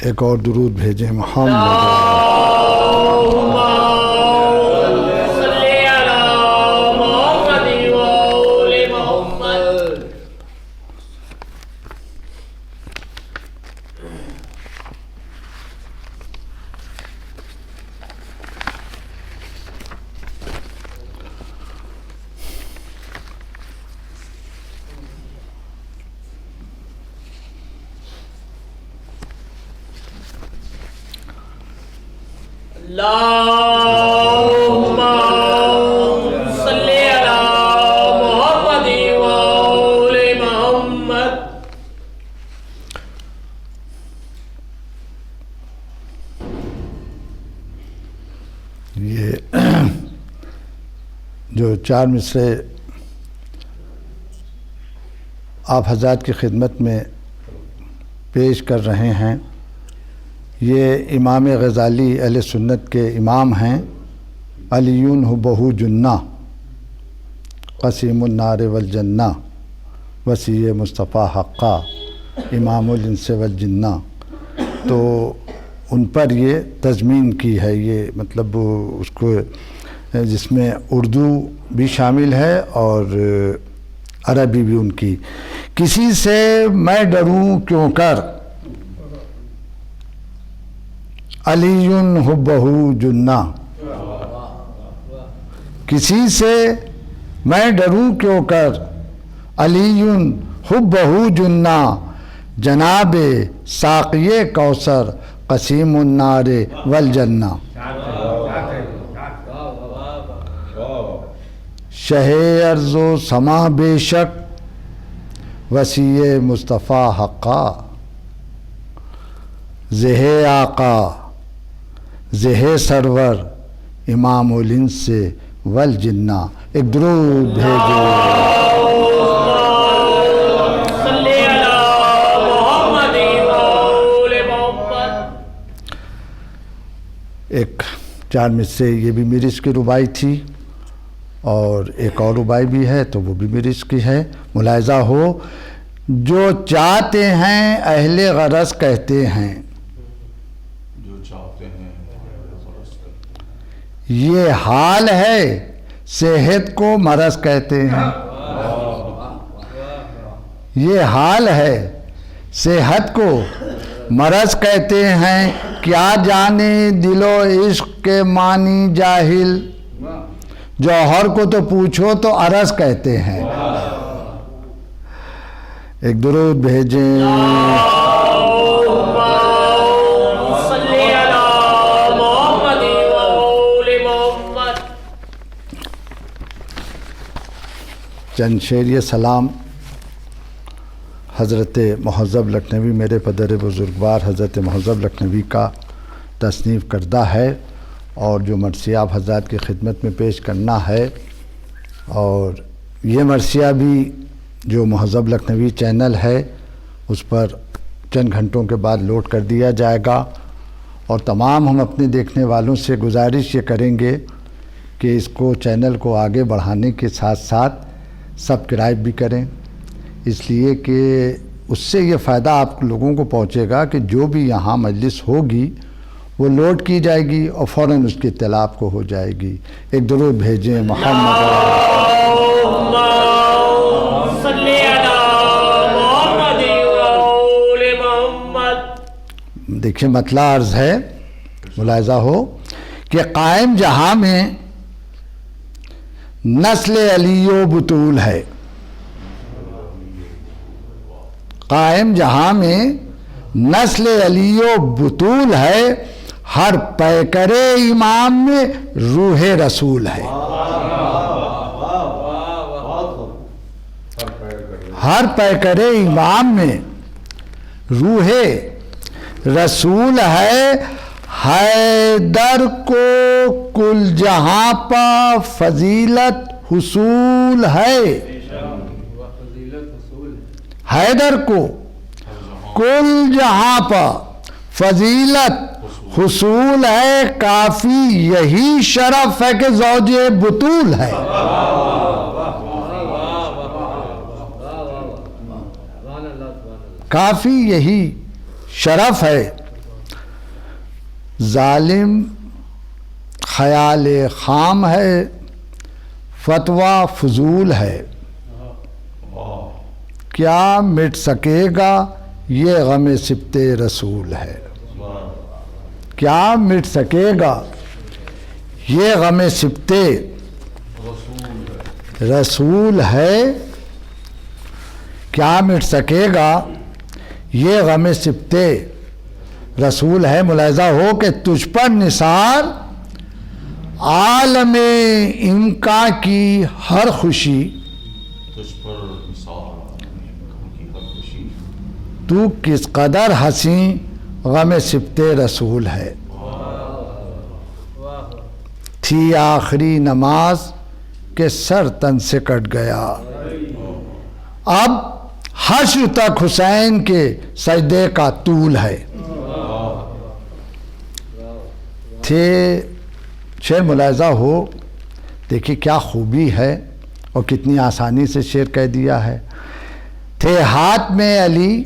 ایک اور درود بھیجیں محمد اللہم صلی علی محمد وآل محمد۔ یہ جو چار مصرے آپ حضرات کی خدمت میں پیش کر رہے ہیں، یہ امام غزالی اہل سنت کے امام ہیں۔ علیٌ حبہ جنہ قسیم النار والجنہ وسیع مصطفیٰ حقہ امام الانس والجنہ، تو ان پر یہ تضمین کی ہے، یہ مطلب اس کو جس میں اردو بھی شامل ہے اور عربی بھی ان کی۔ کسی سے میں ڈروں کیوں کر علیٌ حبہ جنہ، کسی سے میں ڈروں کیوں کر علیٌ حبہ جنہ، جناب ساقی کوثر قسیم النار والجنہ۔ شہ ارض و سما بے شک وسیع مصطفیٰ حقہ، زہ آقا زہ سرور امام الانس والجنہ۔ ایک درود بھیجو۔ صلی علی محمد وآل محمد۔ ایک چار مصرے یہ بھی میری اس کی ربائی تھی، اور ایک اور ربائی بھی ہے تو وہ بھی میری اس کی ہے۔ ملاحظہ ہو، جو چاہتے ہیں اہل غرض کہتے ہیں، یہ حال ہے صحت کو مرض کہتے ہیں، یہ حال ہے صحت کو مرض کہتے ہیں، کیا جانے دل و عشق کے معنی جاہل، جوہر کو تو پوچھو تو عرض کہتے ہیں۔ ایک درود بھیجیں۔ چند شعریہ سلام حضرت مہذب لکھنوی، میرے پدر بزرگوار حضرت مہذب لکھنوی کا تصنیف کردہ ہے، اور جو مرثیہ آپ حضرات کی خدمت میں پیش کرنا ہے، اور یہ مرثیہ بھی جو مہذب لکھنوی چینل ہے اس پر چند گھنٹوں کے بعد لوڈ کر دیا جائے گا، اور تمام ہم اپنے دیکھنے والوں سے گزارش یہ کریں گے کہ اس کو چینل کو آگے بڑھانے کے ساتھ ساتھ سبسکرائب بھی کریں، اس لیے کہ اس سے یہ فائدہ آپ لوگوں کو پہنچے گا کہ جو بھی یہاں مجلس ہوگی وہ لوڈ کی جائے گی اور فوراً اس کی اطلاع آپ کو ہو جائے گی۔ ایک درود بھیجیں محمد۔ صلی علی محمد وآل محمد۔ دیکھیں مطلع عرض ہے، ملاحظہ ہو کہ قائم جہاں میں نسل علی و بطول ہے، قائم جہاں میں نسل علی و بطول ہے، ہر پیکر امام میں روح رسول ہے، ہر پیکر امام میں روح رسول ہے، حیدر کو کل جہاں پا فضیلت حصول ہے، حیدر کو کل جہاں پا فضیلت حصول ہے، کافی یہی شرف ہے کہ زوج بطول ہے۔ کافی یہی شرف ہے ظالم خیال خام ہے، فتویٰ فضول ہے، کیا مٹ سکے گا یہ غم سبط رسول ہے، کیا مٹ سکے گا یہ غم سبط رسول ہے، کیا مٹ سکے گا یہ غم سبط رسول ہے۔ ملاحظہ ہو کہ تجھ پر نثار عالم انکا کی ہر خوشی، تجھ پر نثار کی ہر خوشی، تو کس قدر حسین غم سبط رسول ہے۔ تھی آخری نماز کہ سر تن سے کٹ گیا، اب حشر تک حسین کے سجدے کا طول ہے۔ تھے شعر ملاحظہ ہو، دیکھیے کیا خوبی ہے اور کتنی آسانی سے شعر کہہ دیا ہے۔ تھے ہاتھ میں علی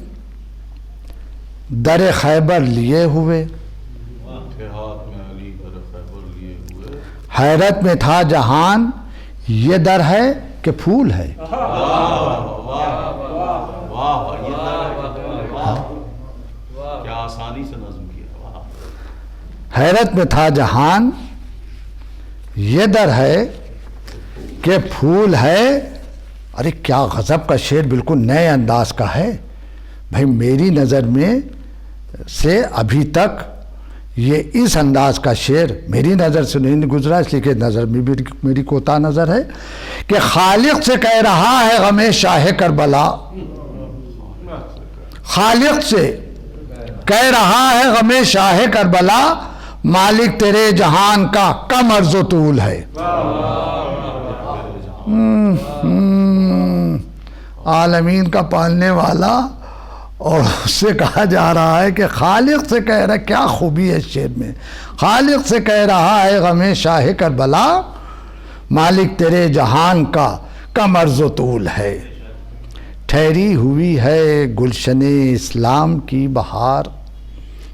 در خیبر لیے ہوئے، تھے ہاتھ میں علی در خیبر لیے ہوئے، حیرت میں تھا جہان یہ در ہے کہ پھول ہے۔ واہ یہ کیا آسانی سے نظم کیا، واہ۔ حیرت میں تھا جہان یہ در ہے کہ پھول ہے۔ ارے کیا غضب کا شعر، بالکل نئے انداز کا ہے بھائی، میری نظر میں سے ابھی تک یہ اس انداز کا شعر میری نظر سے نہیں گزرا، اس لیے کہ نظر میں بھی میری کوتا نظر ہے کہ خالق سے کہہ رہا ہے غم شاہ کربلا، خالق سے کہہ رہا ہے غم شاہ کربلا، مالک تیرے جہان کا کم عرض و طول ہے۔ عالمین کا پالنے والا، اور اس سے کہا جا رہا ہے کہ خالق سے کہہ رہا ہے، کیا خوبی ہے اس شعر میں، خالق سے کہہ رہا ہے غم شاہ کربلا، مالک تیرے جہان کا کم عرض و طول ہے۔ ٹھہری ہوئی ہے گلشن اسلام کی بہار،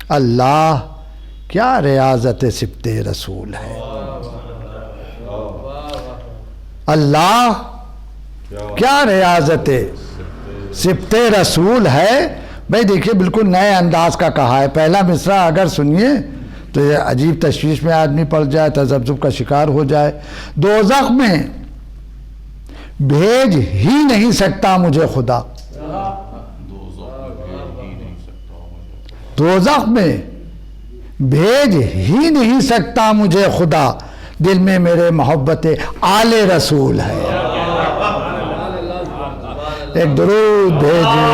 اللہ کیا ریاضت سبط رسول ہے، اللہ کیا ریاضت سبط رسول ہے۔ بھائی دیکھیے بالکل نئے انداز کا کہا ہے۔ پہلا مصرع اگر سنیے تو یہ عجیب تشویش میں آدمی پڑ جائے، تذبذب کا شکار ہو جائے۔ دوزخ میں بھیج ہی نہیں سکتا مجھے خدا، دوزخ میں بھیج ہی نہیں سکتا مجھے خدا، دل میں میرے محبت آل رسول ہے۔ ایک درود بھیجے۔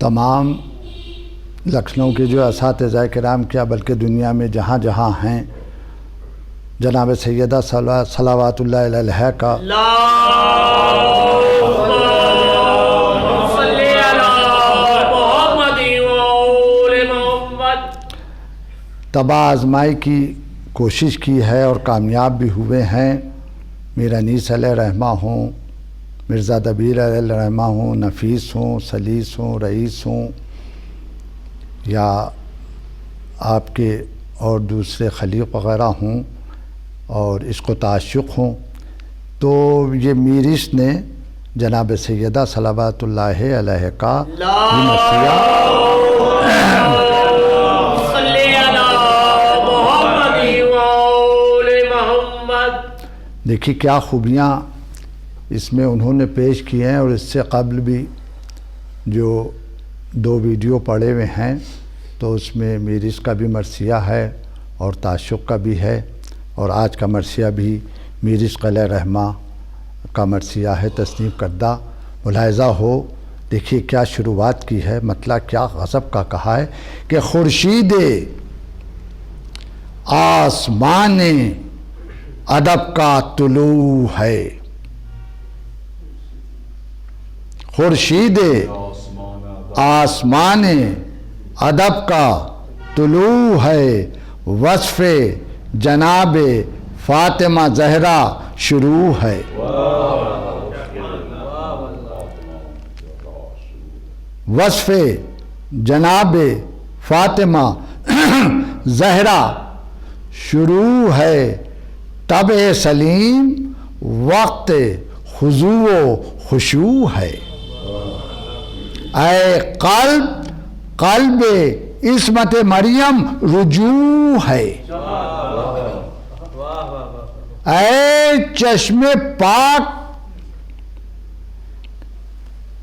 تمام لکھنؤ کے جو اساتذہ کرام کیا بلکہ دنیا میں جہاں جہاں ہیں، جناب سیدہ صلوات اللہ علیہ کا تباہ آزمائی کی کوشش کی ہے اور کامیاب بھی ہوئے ہیں۔ میر انیس علیہ رحمہ ہوں، مرزا دبیر علیہ رحمہ ہوں، نفیس ہوں، سلیس ہوں، رئیس ہوں، یا آپ کے اور دوسرے خلیق وغیرہ ہوں اور عشق و تعشق ہوں، تو یہ میرث نے جناب سیدہ صلوات اللہ علیہ کا یہ مرثیہ دیکھیے کیا خوبیاں اس میں انہوں نے پیش کی ہیں، اور اس سے قبل بھی جو 2 ویڈیو پڑے ہوئے ہیں تو اس میں میرث کا بھی مرثیہ ہے اور تعشق کا بھی ہے، اور آج کا مرثیہ بھی میرث علیہ رحمہ کا مرثیہ ہے تصنیف کردہ۔ ملاحظہ ہو دیکھیے کیا شروعات کی ہے، مطلب کیا غضب کا کہا ہے کہ خورشید آسمان ادب کا طلوع ہے، خورشید آسمان ادب کا طلوع ہے، وصف جناب فاطمہ زہرا شروع ہے۔ وصف جناب فاطمہ زہرا شروع ہے، طبع سلیم وقت خضوع و خشوع ہے۔ اے قلب عصمت مریم رجوع ہے، اے چشم پاک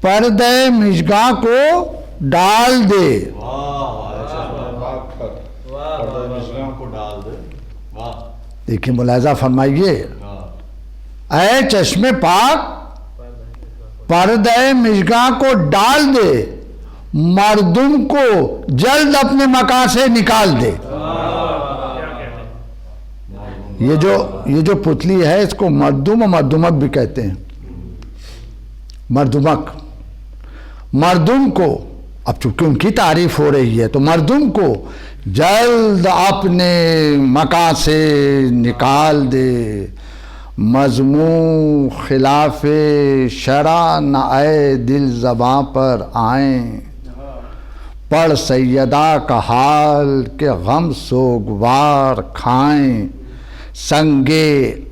پردہ مژگاں کو ڈال دے۔ دیکھیں ملاحظہ فرمائیے، اے چشم پاک پردہ مژگاں کو ڈال دے، مردم کو جلد اپنے مکان سے نکال دے۔ یہ جو پتلی ہے اس کو مردم و مردمک بھی کہتے ہیں، مردمک۔ مردم کو، اب چونکہ ان کی تعریف ہو رہی ہے تو مردم کو جلد اپنے مکان سے نکال دے، مضمون خلاف شرع نہ اے دل زباں پر آئیں، پڑھ سیدہ کا حال کہ غم سوگوار کھائیں، سنگ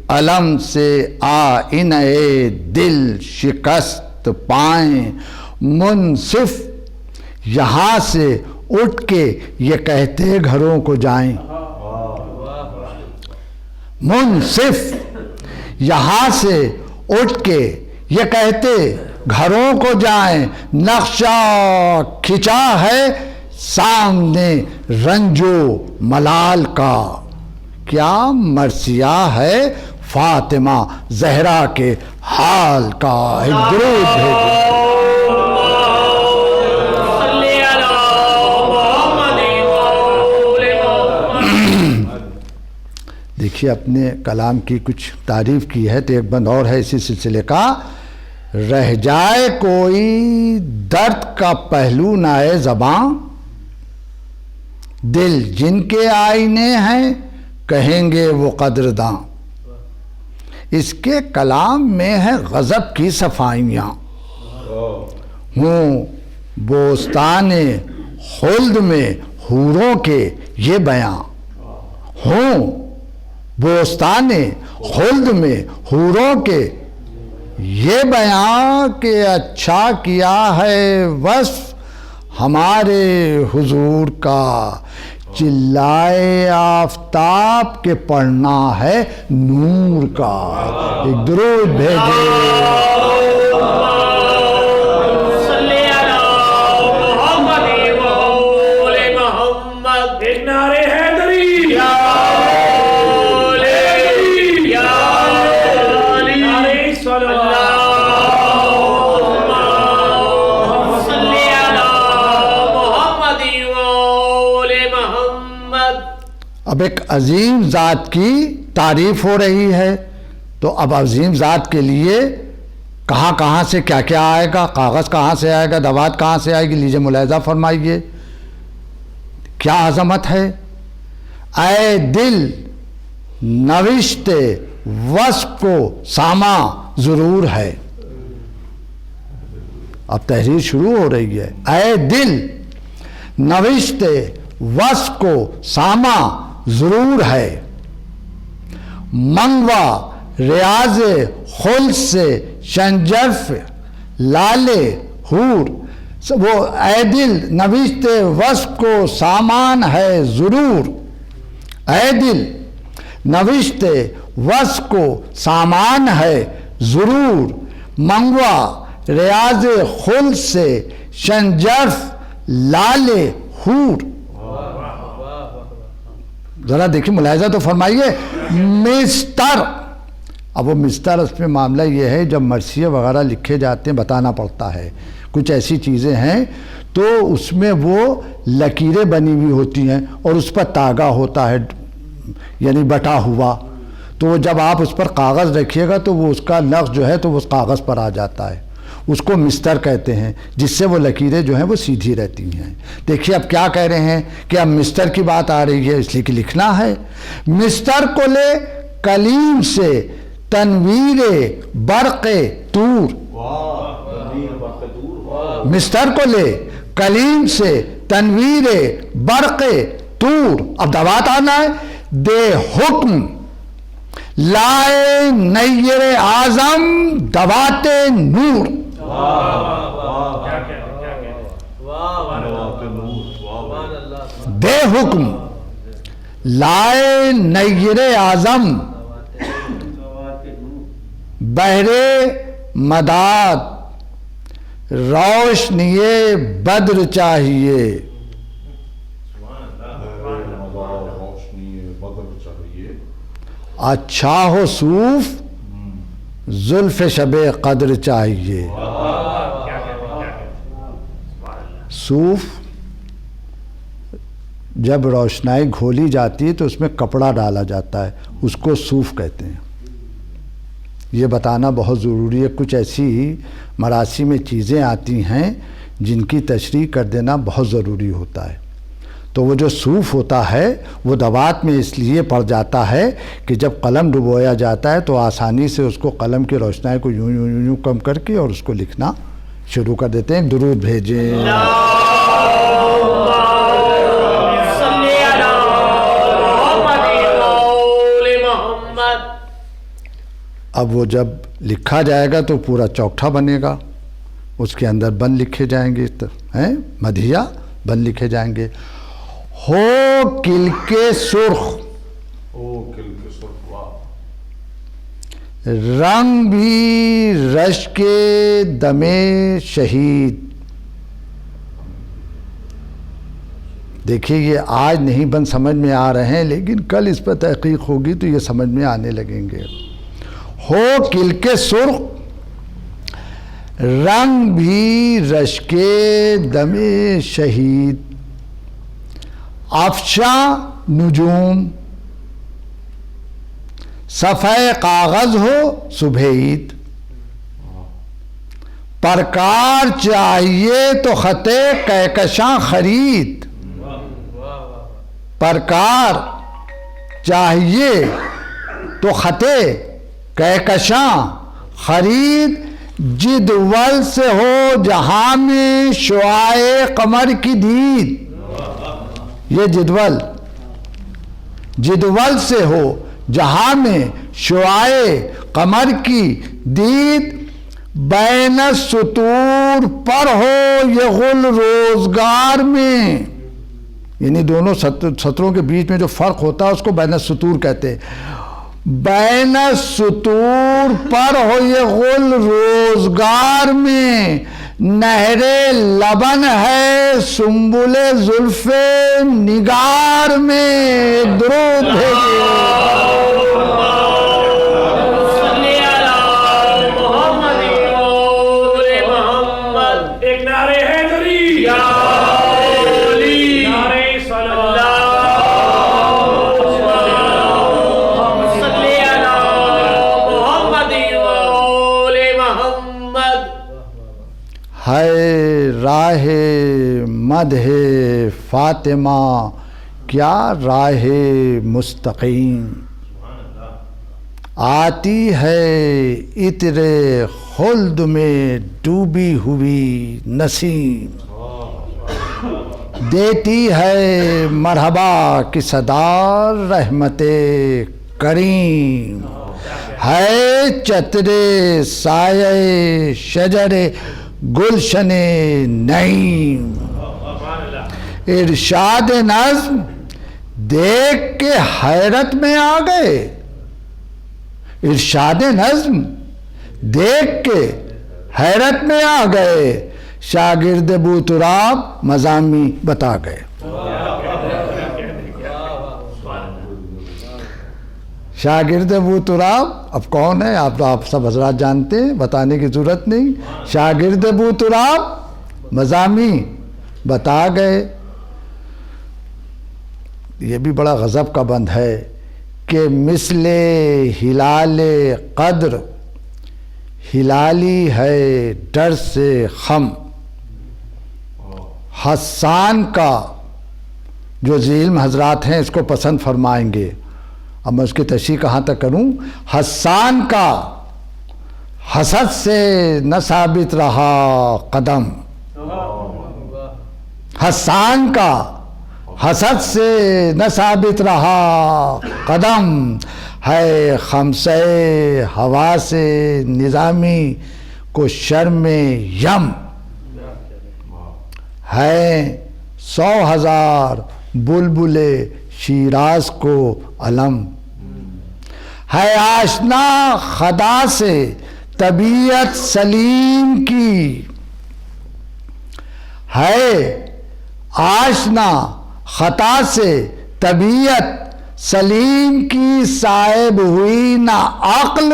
علم سے آئینہ دل شکست پائیں، منصف یہاں سے اٹھ کے یہ کہتے گھروں کو جائیں، منصف یہاں سے اٹھ کے یہ کہتے گھروں کو جائیں، نقشہ کھچا ہے سامنے رنج و ملال کا، کیا مرثیہ ہے فاطمہ زہرا کے حال کا۔ ایک درود بھیجیں۔ دیکھیے اپنے کلام کی کچھ تعریف کی ہے تو ایک بند اور ہے اسی سلسلے کا، رہ جائے کوئی درد کا پہلو نہ اے زباں، دل جن کے آئینے ہیں کہیں گے وہ قدرداں۔ اس کے کلام میں ہے غضب کی صفائیاں، ہوں بوستان خلد میں حوروں کے یہ بیاں، ہوں بوستان خلد میں حوروں کے یہ بیاں کہ اچھا کیا ہے وصف ہمارے حضور کا، چلائے آفتاب کے پڑھنا ہے نور کا۔ ایک درود بھیجے۔ اب ایک عظیم ذات کی تعریف ہو رہی ہے تو اب عظیم ذات کے لیے کہاں کہاں سے کیا کیا آئے گا، کاغذ کہاں سے آئے گا، دوات کہاں سے آئے گی، لیجئے ملاحظہ فرمائیے کیا عظمت ہے۔ اے دل نوشت وصف کو ساما ضرور ہے، اب تحریر شروع ہو رہی ہے۔ اے دل نوشت وصف کو ساما ضرور ہے، منگوا ریاض خلد سے شنجرف لال حور، وہ اے دل نوشت وصف کو سامان ہے ضرور، اے دل نوشت وصف کو سامان ہے ضرور، منگوا ریاض خلد سے شنجرف لال حور۔ ذرا دیکھیں ملاحظہ تو فرمائیے، مسٹر، اب وہ مسٹر اس میں معاملہ یہ ہے جب مرثیے وغیرہ لکھے جاتے ہیں بتانا پڑتا ہے، کچھ ایسی چیزیں ہیں تو اس میں وہ لکیریں بنی ہوئی ہوتی ہیں اور اس پر تاگا ہوتا ہے یعنی بٹا ہوا، تو وہ جب آپ اس پر کاغذ رکھیے گا تو وہ اس کا نقش جو ہے تو وہ اس کاغذ پر آ جاتا ہے. اس کو مستر کہتے ہیں، جس سے وہ لکیریں جو ہیں وہ سیدھی رہتی ہیں. دیکھیے اب کیا کہہ رہے ہیں کہ اب مستر کی بات آ رہی ہے، اس لیے کہ لکھنا ہے. مستر کو لے کلیم سے تنویر برق طور. مستر کو لے کلیم سے تنویر برق طور. اب دوات آنا ہے. دے حکم لائے نیر اعظم دوات نور. دے حکم لائے نیر اعظم بہرے مداد روشنی بدر چاہیے. اچھا ہو صوف زلف شب قدر چاہیے. صوف جب روشنائی گھولی جاتی ہے تو اس میں کپڑا ڈالا جاتا ہے، اس کو صوف کہتے ہیں. یہ بتانا بہت ضروری ہے. کچھ ایسی مراسم میں چیزیں آتی ہیں جن کی تشریح کر دینا بہت ضروری ہوتا ہے. تو وہ جو صوف ہوتا ہے وہ دوات میں اس لیے پڑ جاتا ہے کہ جب قلم ڈبویا جاتا ہے تو آسانی سے اس کو قلم کی روشنائی کو یوں یوں یوں کم کر کے اور اس کو لکھنا شروع کر دیتے ہیں. درود بھیجیں. اب وہ جب لکھا جائے گا تو پورا چوکٹھا بنے گا، اس کے اندر بند لکھے جائیں گے، مدھیہ بند لکھے جائیں گے. ہو کل کے سرخ رنگ بھی رش کے دم شہید. دیکھیے یہ آج نہیں بند سمجھ میں آ رہے ہیں، لیکن کل اس پر تحقیق ہوگی تو یہ سمجھ میں آنے لگیں گے. ہو کل کے سرخ رنگ بھی رش کے دم شہید. افشاں نجوم صفحہ کاغذ ہو صبح عید. پرکار چاہیے تو خط کہکشاں خرید. پرکار چاہیے تو خط کہکشاں خرید. جدول سے ہو جہاں میں شعاع قمر کی دید. یہ جدول سے ہو جہاں میں شعاع قمر کی دید. بین سطور پر ہو یہ غل روزگار میں. یعنی دونوں سطروں کے بیچ میں جو فرق ہوتا ہے اس کو بین سطور کہتے ہیں. بین سطور پر ہو یہ غل روزگار میں. نہر لبن ہے سنبل زلف نگار میں. درود ہے راہ مدح فاطمہ کیا راہ مستقیم. آتی ہے عطر خلد میں ڈوبی ہوئی نسیم. دیتی ہے مرحبا کی صدا رحمت کریم. ہے چتر سایہ شجر گلشن نعیم. ارشاد نظم دیکھ کے حیرت میں آ گئے. ارشاد نظم دیکھ کے حیرت میں آ گئے. شاگرد ابو تراب مضامی بتا گئے. شاگرد ابو تراب اب کون ہے آپ سب حضرات جانتے ہیں، بتانے کی ضرورت نہیں. شاگرد ابو تراب مضامی بتا گئے. یہ بھی بڑا غضب کا بند ہے کہ مثل ہلال قدر ہلالی ہے ڈر سے خم. حسان کا جو ذی علم حضرات ہیں اس کو پسند فرمائیں گے. اب میں اس کی تشریح کہاں تک کروں. حسان کا حسد سے نہ ثابت رہا قدم. حسان کا حسد سے نہ ثابت رہا قدم. ہے خمسہ ہوا سے نظامی کو شرم یم. ہے 100,000 بلبل شیراز کو علم. ہے آشنا خدا سے طبیعت سلیم کی. ہے آشنا خطا سے طبیعت سلیم کی. صاحب ہوئی نہ عقل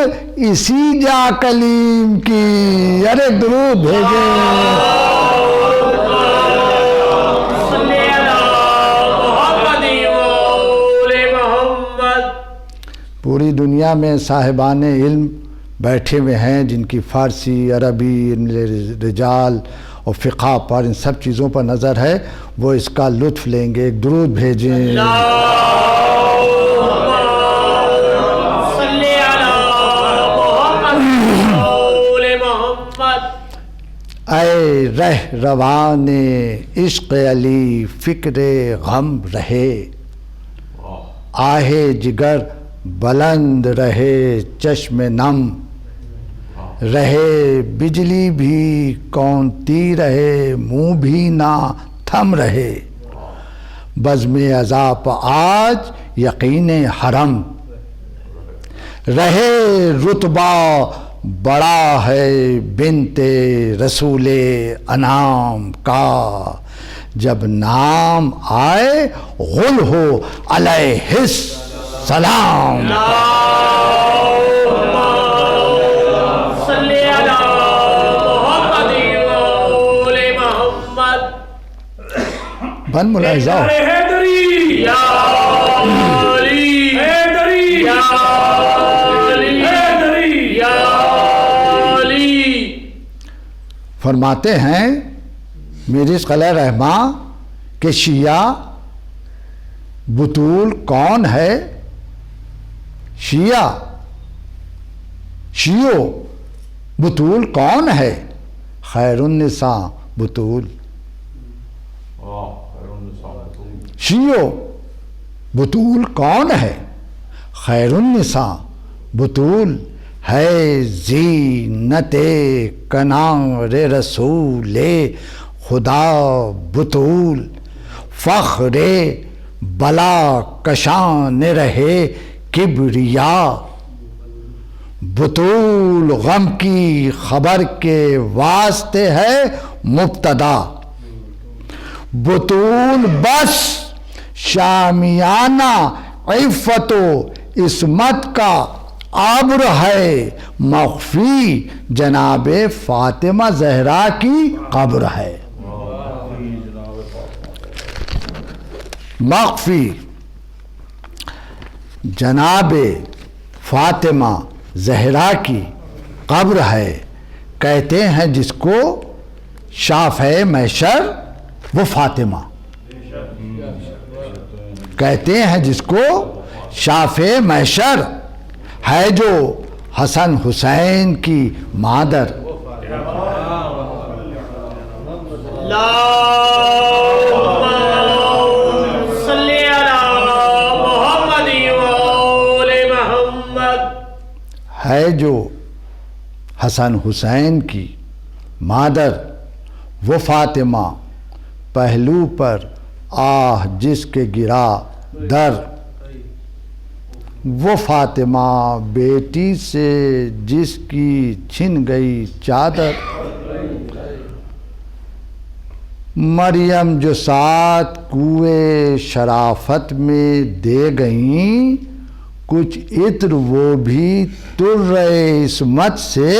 اسی جا کلیم کی. ارے درود بھیجیں. پوری دنیا میں صاحبان علم بیٹھے ہوئے ہیں جن کی فارسی، عربی، رجال اور فقہ پر ان سب چیزوں پر نظر ہے. وہ اس کا لطف لیں گے. ایک درود بھیجیں. اے رہ روان عشق علی فکر غم رہے. آہ جگر بلند رہے چشم نم. رہے بجلی بھی کونتی رہے منہ بھی نہ تھم رہے. بزم عذاب آج یقین حرم. رہے رتبہ بڑا ہے بنت رسول انعام کا. جب نام آئے غل ہو علیہ السلام. بن ملاحظہ فرماتے ہیں میرز قلعہ رحمہ کہ شیعہ بطول کون ہے. شیعو بطول کون ہے. خیر النساء بطول. شیعو بطول کون ہے. خیر النساء بطول. ہے زینت کنار رسول خدا بطول. فخر بلا کشان رہے کبریا. بطول غم کی خبر کے واسطے ہے مبتدا. بطول بس شامیانہ عفت و عصمت کا عبر ہے. مخفی جناب فاطمہ زہرا کی قبر ہے. مخفی جناب فاطمہ زہرا کی قبر ہے. کہتے ہیں جس کو شافع محشر وہ فاطمہ. کہتے ہیں جس کو شافع محشر ہے جو حسن حسین کی مادر. ہے جو حسن حسین کی مادر وہ فاطمہ. پہلو پر آہ جس کے گرا در. وہ فاطمہ بیٹی سے جس کی چھن گئی چادر. مریم جو ساتھ کوئے شرافت میں دے گئیں. کچھ عطر وہ بھی تر عصمت سے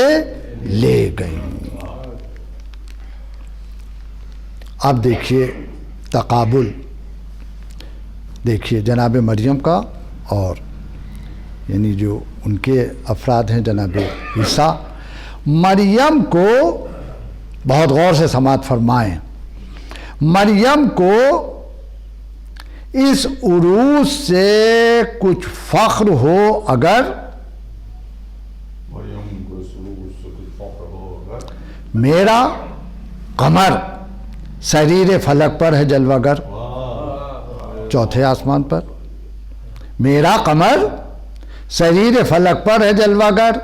لے گئیں. اب دیکھیے تقابل. دیکھیے جناب مریم کا اور یعنی جو ان کے افراد ہیں جناب عیسیٰ، مریم کو بہت غور سے سماعت فرمائیں، مریم کو اس عروج سے کچھ فخر ہو اگر، مریم کو سلوک سے کچھ فخر ہو اگر، میرا قمر سریر فلک پر ہے جلوہ گر، چوتھے آسمان پر، میرا قمر سریر فلک پر ہے جلوہ گر،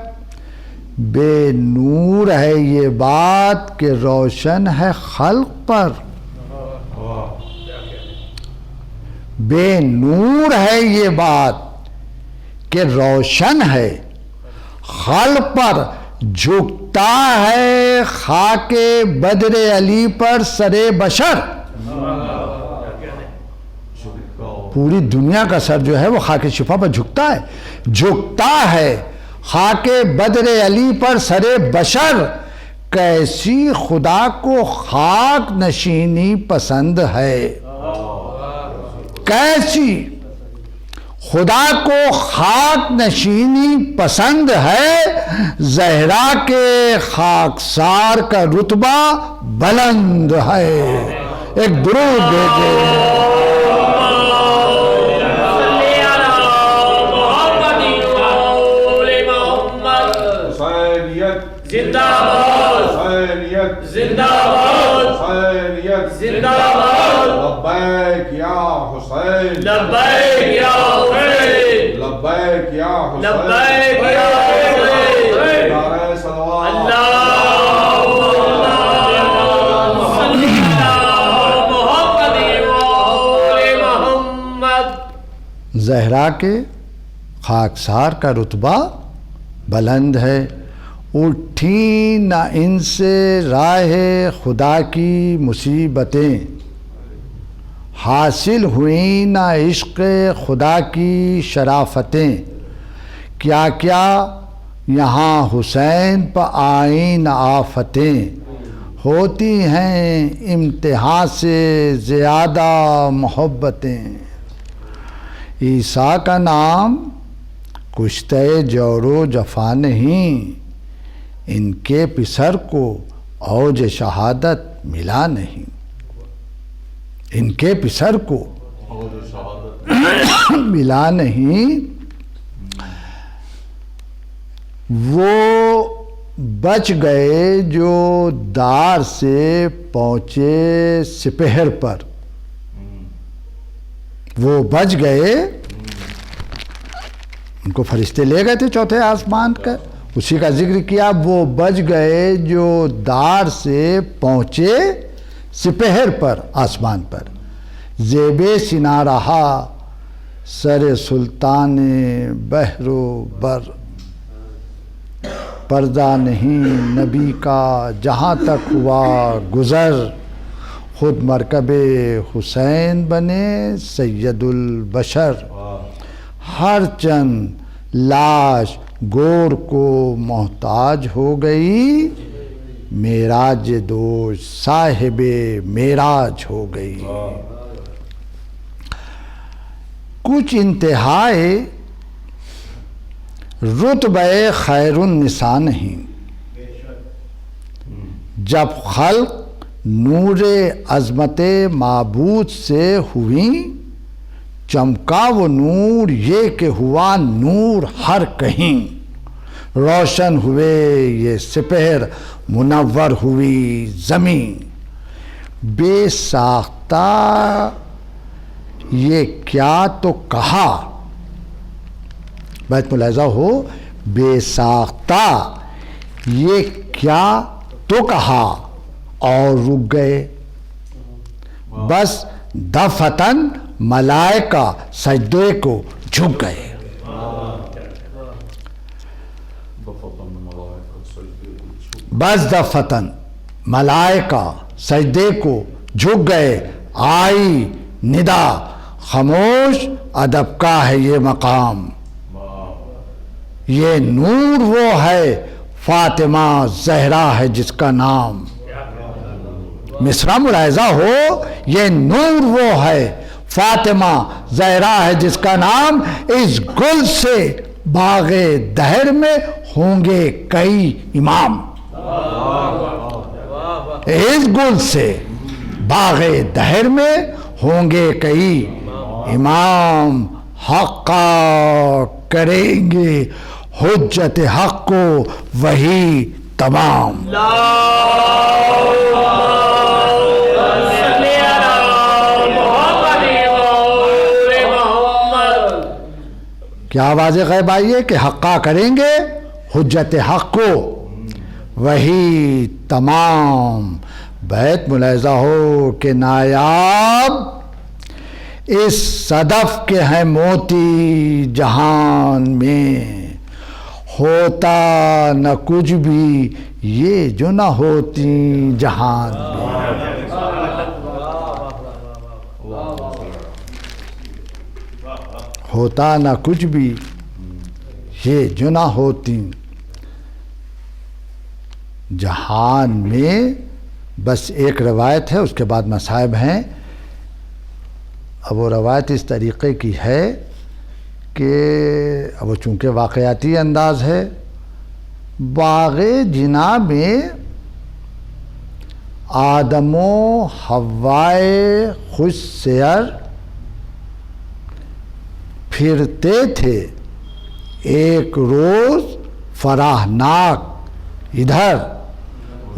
بے نور ہے یہ بات کہ روشن ہے خلق پر، بے نور ہے یہ بات کہ روشن ہے خلق پر، جھکتا ہے خاک بدر علی پر سر بشر، پوری دنیا کا سر جو ہے وہ خاک شفا پر جھکتا ہے، جھکتا ہے خاک بدر علی پر سر بشر، کیسی خدا کو خاک نشینی پسند ہے، کیسی خدا کو خاک نشینی پسند ہے، زہرا کے خاکسار کا رتبہ بلند ہے۔ ایک درود بھیجے۔ زندہ باد، زندہ باد، زندہ باد، لبیک یا حسین، لبیک یا حسین، لبیک یا حسین، لبیک یا حسین، نعرہ صلوات، اللہم صلی علی محمد و آل محمد۔ زہرا کے خاکسار کا رتبہ بلند ہے، اٹھی نہ ان سے راہ خدا کی مصیبتیں، حاصل ہوئیں نہ عشق خدا کی شرافتیں، کیا کیا یہاں حسین پہ آئیں نہ آفتیں، ہوتی ہیں امتحان سے زیادہ محبتیں، عیسیٰ کا نام کشتہ جور و جفا نہیں، ان کے پسر کو اوج شہادت ملا نہیں، ان کے پسر کو ملا نہیں، وہ بچ گئے جو دار سے پہنچے سپہر پر، وہ بچ گئے، ان کو فرشتے لے گئے تھے چوتھے آسمان کا، اسی کا ذکر کیا، وہ بچ گئے جو دار سے پہنچے سپہر پر، آسمان پر، زیب سنا رہا سر سلطان بحر و بر، پردہ نہیں نبی کا جہاں تک ہوا گزر، خود مرکب حسین بنے سید البشر، ہر چند لاش گور کو محتاج ہو گئی، معراج دوش صاحب معراج ہو گئی، کچھ انتہائے رتبہ خیر النساء نہیں، جب خلق نور عظمت معبود سے ہوئی، چمکا وہ نور یہ کہ ہوا نور ہر کہیں، روشن ہوئے یہ سپہر منور ہوئی زمین، بے ساختہ یہ کیا تو کہا، بیت ملاحظہ ہو، بے ساختہ یہ کیا تو کہا اور رک گئے، بس دفتن ملائکہ سجدے کو جھک گئے، بس دفتن ملائکہ سجدے کو جھک گئے، آئی ندا خاموش ادب کا ہے یہ مقام، یہ نور وہ ہے فاطمہ زہرا ہے جس کا نام، مصرع ملاحظہ ہو، یہ نور وہ ہے فاطمہ زہرا ہے جس کا نام، اس گل سے باغ دہر میں ہوں گے کئی امام. اس گل سے باغ دہر میں ہوں گے کئی امام. حق کا کریں گے حجت حق کو وہی تمام. کیا واضح غیب آئی ہے کہ حقا کریں گے حجت حق کو وہی تمام. بیت ملاحظہ ہو کہ نایاب اس صدف کے ہیں موتی جہان میں. ہوتا نہ کچھ بھی یہ جو نہ ہوتی جہان میں. ہوتا نہ کچھ بھی یہ جو نہ ہوتی جہان میں. بس ایک روایت ہے، اس کے بعد مصائب ہیں. اب وہ روایت اس طریقے کی ہے کہ اب وہ چونکہ واقعاتی انداز ہے. باغ جنا میں آدم و حوائے خوش سیر پھرتے تھے ایک روز فراہناک، ادھر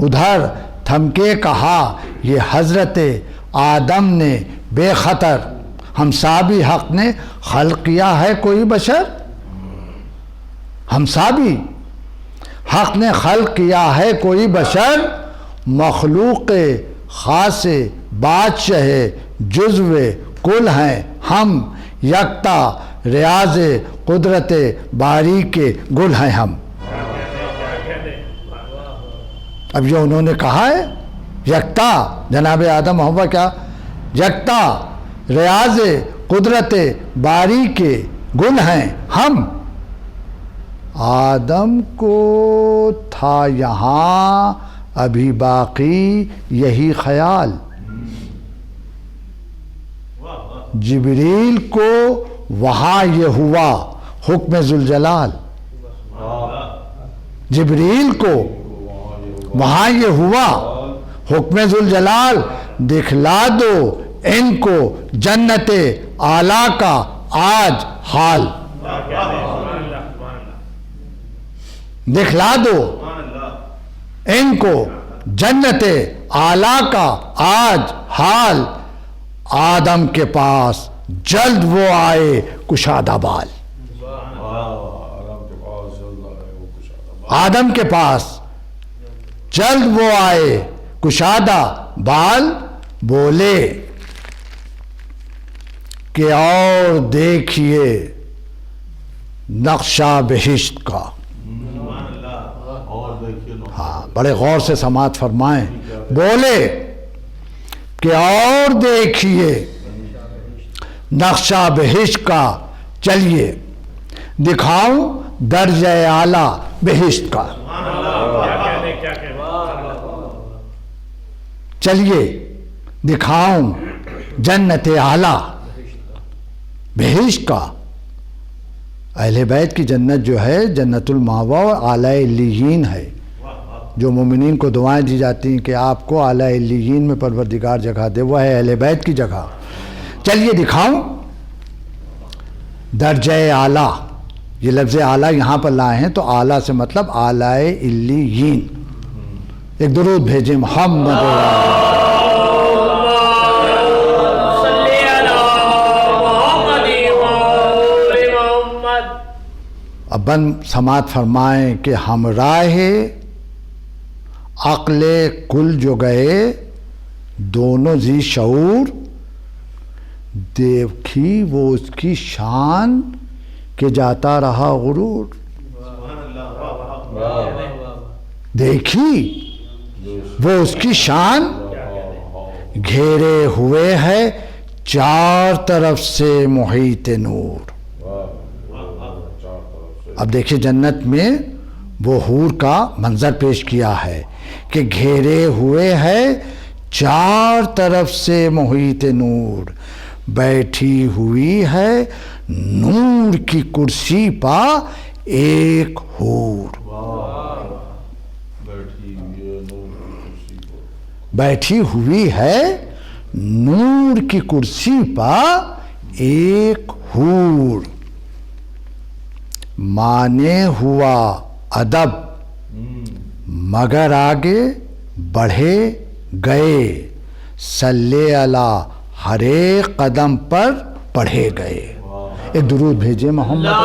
ادھر تھم کے کہا یہ حضرت آدم نے بے خطر. ہم سابی حق نے خلق کیا ہے کوئی بشر. ہم سابی حق نے خلق کیا ہے کوئی بشر. مخلوق خاص بادشاہ جزو کل ہیں ہم. یکتا ریاض قدرت باری کے گل ہیں ہم. اب جو انہوں نے کہا ہے یکتا جناب آدم و حوا کیا یکتا ریاض قدرت باری کے گل ہیں ہم. آدم کو تھا یہاں ابھی باقی یہی خیال. جبریل کو وہاں یہ ہوا حکم ذوالجلال. جبریل کو وہاں یہ ہوا حکم ذوالجلال. دکھلا دو ان کو جنت اعلیٰ کا آج حال. دکھلا دو ان کو جنت اعلیٰ کا آج حال. آدم کے پاس جلد وہ آئے کشادہ بال. آدم کے پاس جلد وہ آئے کشادہ بال. بولے کہ اور دیکھیے نقشہ بہشت کا. ہاں بڑے غور سے سماعت فرمائیں. بولے کہ اور دیکھیے نقشہ بہشت کا. چلیے دکھاؤں درجہ اعلیٰ بہشت کا. چلیے دکھاؤں جنت اعلیٰ بہشت کا. اہل بیت کی جنت جو ہے جنت المأویٰ اور اعلیٰ علیین ہے. جو مومنین کو دعائیں دی جاتی ہیں کہ آپ کو اعلیٰ علیین میں پروردگار جگہ دے، وہ ہے اہل بیت کی جگہ. چلیے دکھاؤں درجہ اعلیٰ. یہ لفظ اعلیٰ یہاں پر لائے ہیں تو اعلیٰ سے مطلب اعلیٰ علیین. ایک درود بھیجیں محمد. اب بن سماعت فرمائیں کہ ہمراہ عقل کل جو گئے دونوں ذی شعور. دیکھی وہ اس کی شان کہ جاتا رہا غرور. دیکھی وہ اس کی شان گھیرے ہوئے ہے چار طرف سے محیط نور. اب دیکھیں جنت میں وہ حور کا منظر پیش کیا ہے کہ گھیرے ہوئے ہے چار طرف سے محیط نور. بیٹھی ہوئی ہے نور کی کرسی پا ایک حور. بیٹھی ہوئی ہے نور کی کرسی بیٹھی ہوئی ہے نور کی کرسی پر پا ایک حور. مانے ہوا ادب مگر آگے بڑھے گئے. صلی علی ہر ایک قدم پر پڑھے گئے. ایک درود بھیجے محمد.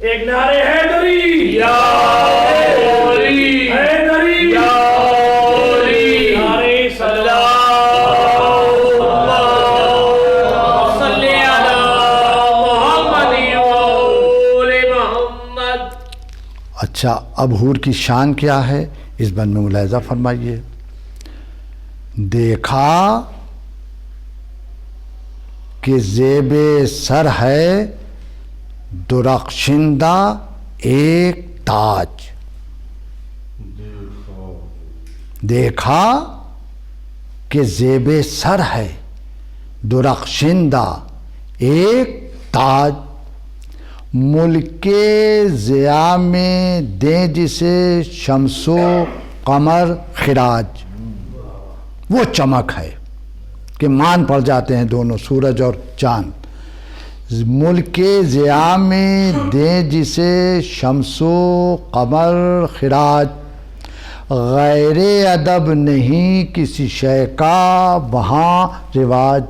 ایک نعرے حیدری یا علی حیدری یا علی نعرے صلوات صلی علی محمد و آل محمد. اچھا اب حور کی شان کیا ہے اس بند میں ملاحظہ فرمائیے. دیکھا کہ زیب سر ہے درخشندہ ایک تاج. دیکھا کہ زیب سر ہے درخشندہ ایک تاج. ملک ضیاء میں دیں جسے شمس و قمر خراج. وہ چمک ہے کہ مان پڑ جاتے ہیں دونوں سورج اور چاند. ملک ضیاء میں دیں جسے شمس و قمر خراج. غیر ادب نہیں کسی شے کا وہاں رواج.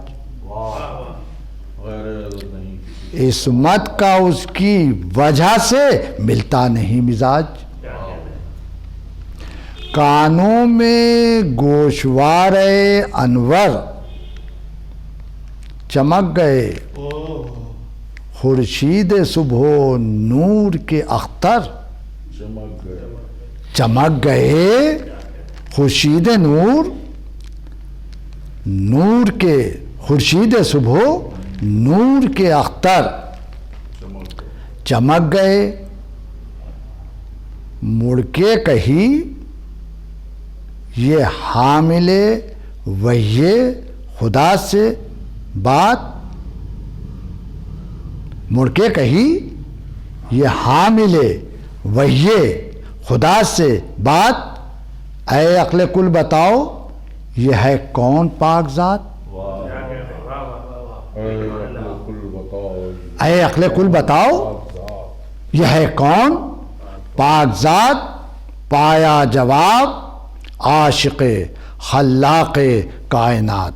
عصمت کا اس کی وجہ سے ملتا نہیں مزاج. کانوں میں گوشوار انور چمک گئے. خورشید صبح نور کے اختر چمک گئے. خورشید نور نور کے خورشید صبح نور کے اختر چمک گئے. مڑ کے کہی یہ حامل وحی خدا سے بات. مڑ کے کہی یہ حامل وحی خدا سے بات. اے عقل کل بتاؤ یہ ہے کون پاک ذات. اے عقل کل بتاؤ یہ ہے کون پاک ذات. پایا جواب عاشق خلاق کائنات.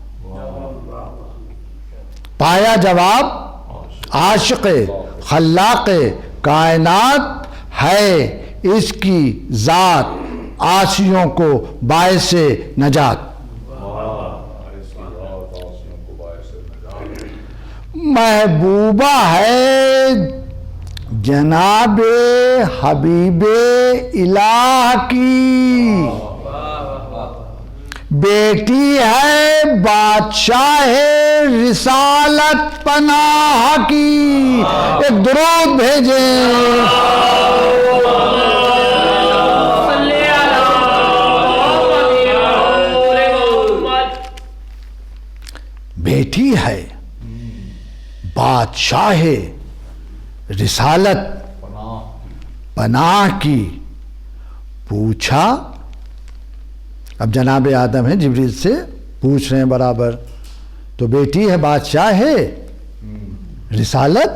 پایا جواب عاشق خلاق کائنات ہے اس کی ذات عاصیوں کو باعث نجات. محبوبہ ہے جناب حبیب الہ کی. بیٹی ہے بادشاہ رسالت پناہ کی. ایک درود بھیجیں. بیٹی ہے بادشاہ رسالت پناہ کی. پوچھا اب جناب آدم ہے جبریل سے پوچھ رہے ہیں برابر. تو بیٹی ہے بادشاہ ہے رسالت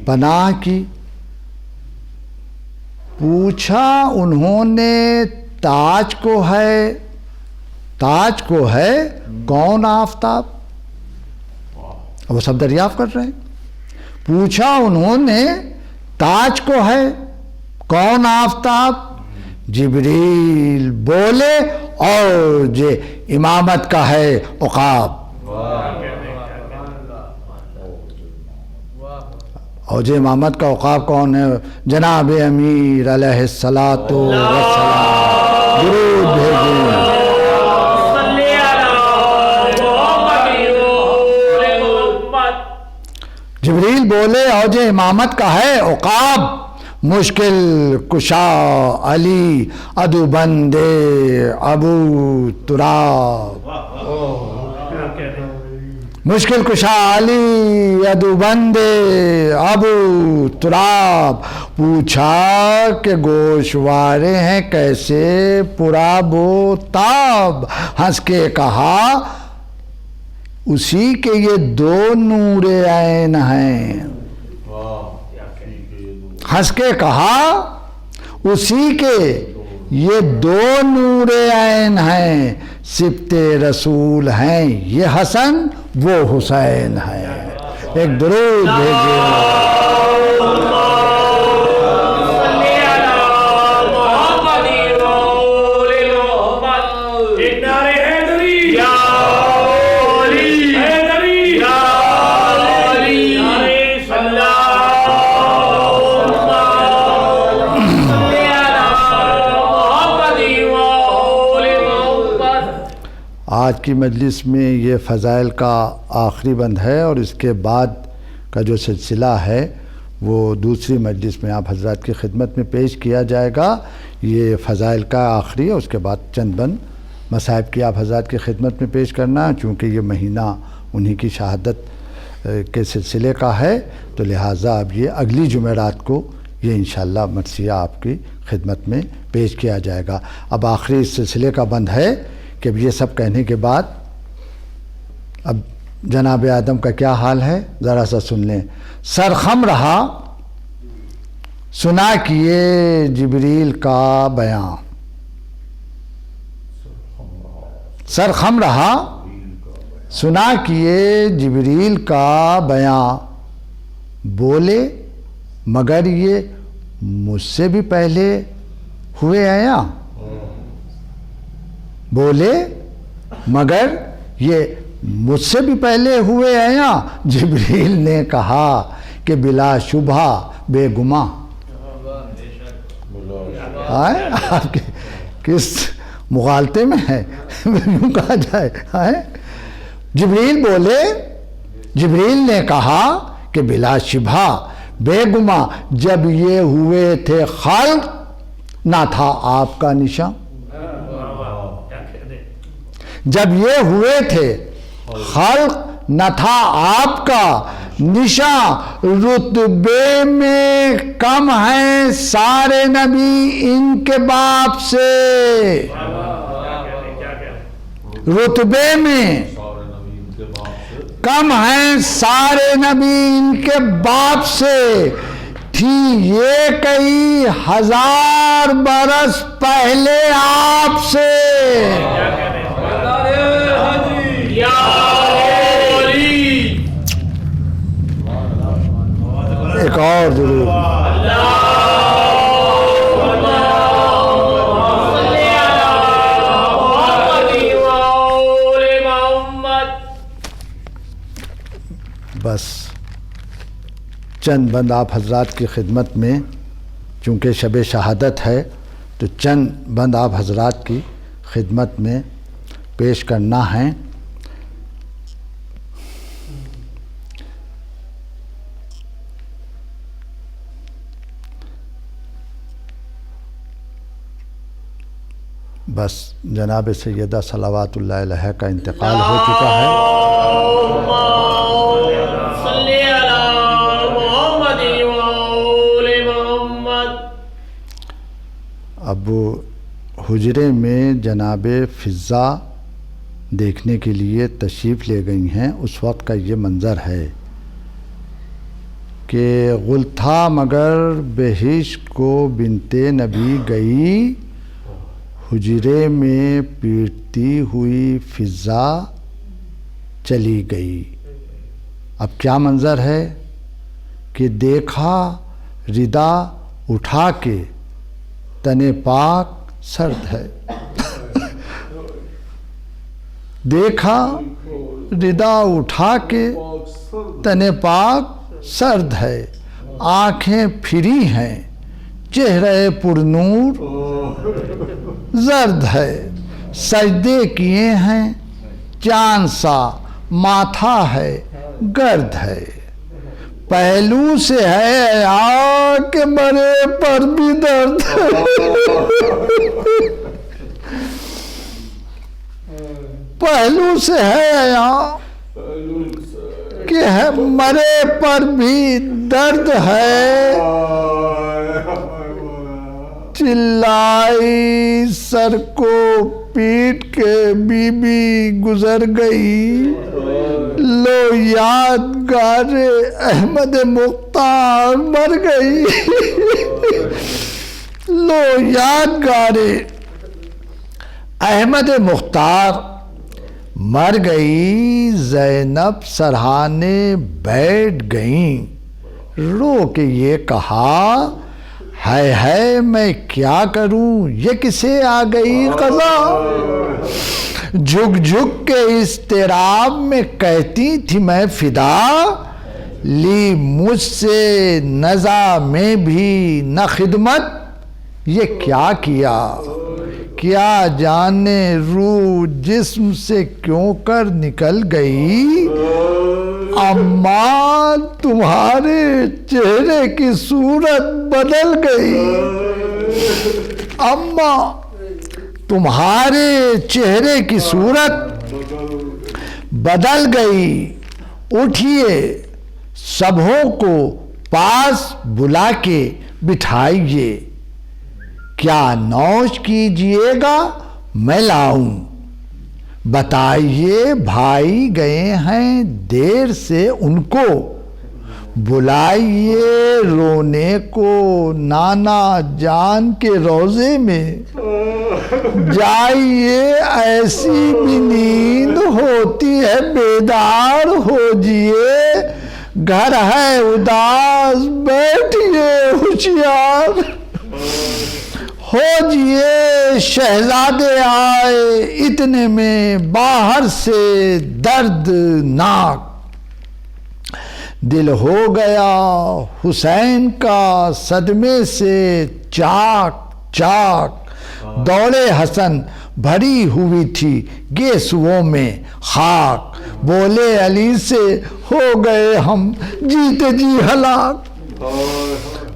پناہ کی. پوچھا انہوں نے تاج کو ہے کون آفتاب. اب وہ سب دریافت کر رہے ہیں. پوچھا انہوں نے تاج کو ہے کون آفتاب. جبریل بولے اور یہ امامت کا ہے عقاب. اور یہ امامت کا عقاب کون ہے. جناب امیر علیہ الصلاۃ والسلام. درود بھیجیں. جبریل بولے اور جو امامت کا ہے عقاب. مشکل کشا علی ادو بندے ابو تراب، مشکل کشا علی ادو بندے ابو تراب، پوچھا کہ گوشوارے ہیں کیسے پراب و تاب، ہنس کے کہا اسی کے یہ دو نور عین ہیں، ہنس کے کہا اسی کے یہ دو نور عین ہیں، صفت رسول ہیں یہ حسن وہ حسین ہیں۔ ایک درود بھیجیے۔ آج کی مجلس میں یہ فضائل کا آخری بند ہے، اور اس کے بعد کا جو سلسلہ ہے وہ دوسری مجلس میں آپ حضرات کی خدمت میں پیش کیا جائے گا۔ یہ فضائل کا آخری ہے، اس کے بعد چند بند مصائب کی آپ حضرات کی خدمت میں پیش کرنا، چونکہ یہ مہینہ انہی کی شہادت کے سلسلے کا ہے، تو لہٰذا اب یہ اگلی جمعرات کو یہ انشاءاللہ مرثیہ آپ کی خدمت میں پیش کیا جائے گا۔ اب آخری اس سلسلے کا بند ہے کہ یہ سب کہنے کے بعد اب جناب آدم کا کیا حال ہے ذرا سا سن لیں۔ سرخم رہا سنا کیے جبریل کا بیان، سرخم رہا سنا کیے جبریل کا بیان، بولے مگر یہ مجھ سے بھی پہلے ہوئے آیا، بولے مگر یہ مجھ سے بھی پہلے ہوئے آیا، جبریل نے کہا کہ بلا شبہ بے گماں۔ آپ کس مغالطے میں ہے یوں کہا جائے۔ جبریل بولے، جبریل نے کہا کہ بلا شبہ بے گماں، جب یہ ہوئے تھے خلق نہ تھا آپ کا نشان، جب یہ ہوئے تھے خلق نہ تھا آپ کا نشان، رتبے میں کم ہیں سارے نبی ان کے باپ سے، رتبے میں کم ہیں سارے نبی ان کے باپ سے، تھی یہ کئی ہزار برس پہلے آپ سے۔ ایک اور ضرور بس چند بند آپ حضرات کی خدمت میں، چونکہ شب شہادت ہے تو چند بند آپ حضرات کی خدمت میں پیش کرنا ہے۔ بس جناب سیدہ صلوات اللہ علیہ کا انتقال ہو چکا ہے۔ اب حجرے میں جناب فضا دیکھنے کے لیے تشریف لے گئی ہیں، اس وقت کا یہ منظر ہے کہ غل تھا مگر بہشت کو بنتے نبی گئی، حجرے میں پیٹتی ہوئی فضا چلی گئی۔ اب کیا منظر ہے کہ دیکھا ردا اٹھا کے تن پاک سرد ہے، دیکھا ردا اٹھا کے تن پاک سرد ہے، آنکھیں پھری ہیں چہرے پر نور زرد ہے، سجدے کیے ہیں چاند سا ماتھا ہے گرد ہے، پہلو سے ہے حیا کہ مرے پر بھی درد پہلو سے ہے حیا کہ مرے پر بھی درد ہے چلائی سر کو پیٹ کے بی بی گزر گئی لو یادگار احمد مختار مر گئی لو یادگار احمد مختار مر گئی زینب سرہانے بیٹھ گئیں رو کے یہ کہا ہے میں کیا کروں یہ کسے آ گئی قضا جھک جھک کے اضطراب میں کہتی تھی میں فدا لی مجھ سے نزا میں بھی نہ خدمت یہ کیا جانے روح جسم سے کیوں کر نکل گئی اماں تمہارے چہرے کی صورت بدل گئی اماں تمہارے چہرے کی صورت بدل گئی اٹھیے سبھوں کو پاس بلا کے بٹھائیے کیا نوش کیجئے گا میں لاؤں بتائیے بھائی گئے ہیں دیر سے ان کو بلائیے رونے کو نانا جان کے روزے میں جائیے ایسی بھی نیند ہوتی ہے بیدار ہو جئے گھر ہے اداس بیٹھیے ہوشیار ہو جئے شہزادے آئے اتنے میں باہر سے دردناک دل ہو گیا حسین کا صدمے سے چاک چاک دوڑے حسن بھری ہوئی تھی گیسوؤں میں خاک بولے علی سے ہو گئے ہم جیتے جی ہلاک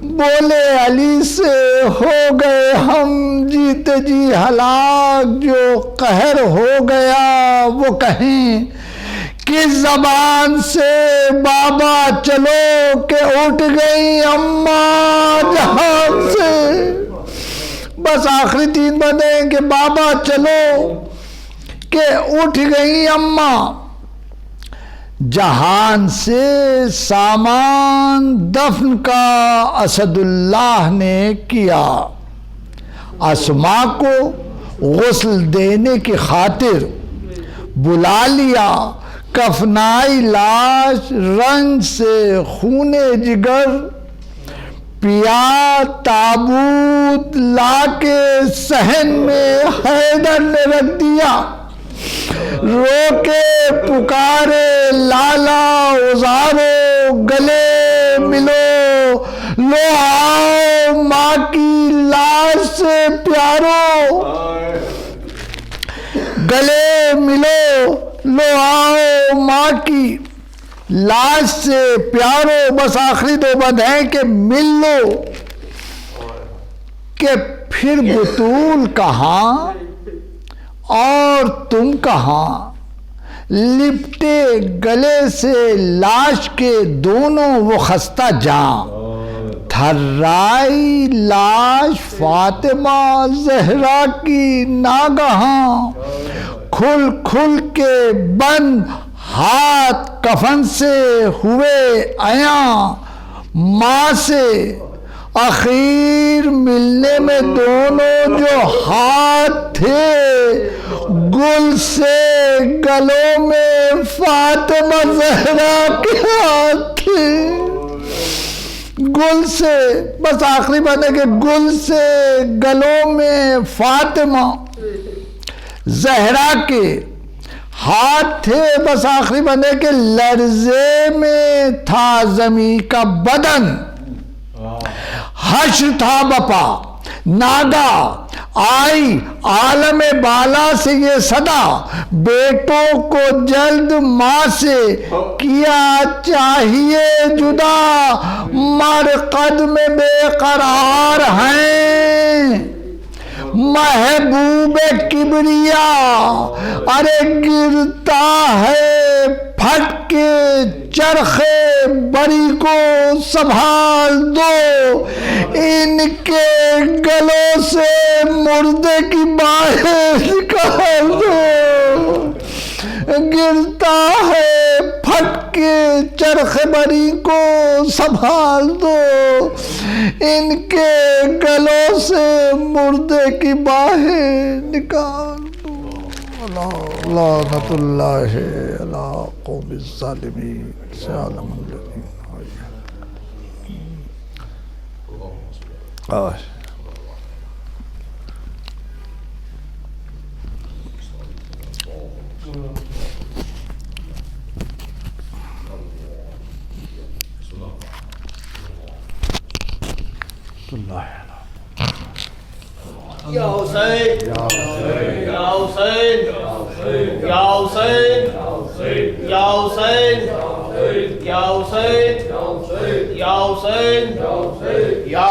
بولے علی سے ہو گئے ہم جیتے جی ہلاک جو قہر ہو گیا وہ کہیں کس زبان سے بابا چلو کہ اٹھ گئی اماں جہان سے بس آخری 3 بندے کہ بابا چلو کہ اٹھ گئی اماں جہان سے سامان دفن کا اسد اللہ نے کیا اسما کو غسل دینے کی خاطر بلا لیا کفنائی لاش رنج سے خون جگر پیا تابوت لا کے صحن میں حیدر نے رکھ دیا رو کے پکارے لالا ازارو گلے ملو لو آؤ ماں کی لاش سے پیارو گلے ملو لو آؤ ماں کی لاش سے پیارو بس آخری 2 بند ہیں کہ مل لو کہ پھر بطول کہاں اور تم کہاں لپٹے گلے سے لاش کے دونوں وہ خستہ جاں تھرائی لاش فاطمہ زہرا کی ناگہاں کھل کھل کے بند ہاتھ کفن سے ہوئے عیاں ماں سے اخیر ملنے میں دونوں جو ہاتھ تھے گل سے گلوں میں فاطمہ زہرا کے ہاتھ تھے گل سے بس آخری بات ہے کہ گل سے گلوں میں فاطمہ زہرا کے ہاتھ تھے بس آخری بات ہے کہ لرزے میں تھا زمین کا بدن حشر تھا بپا نادا آئی عالم بالا سے یہ صدا، بیٹوں کو جلد ماں سے کیا چاہیے جدا، مرقد میں بے قرار ہیں محبوب کبریا، ارے گرتا ہے پھٹ کے چرخے بری کو سنبھال دو، ان کے گلوں سے مردے کی باہیں نکال دو، گرتا ہے پھٹ کے چرخ بری کو سنبھال دو، ان کے گلوں سے مردے کی باہیں نکال دو۔ لعنت اللہ علی قوم الظالمین سے عالم الذین یا حسین یا حسین یا حسین یا حسین یا حسین یا حسین یا حسین یا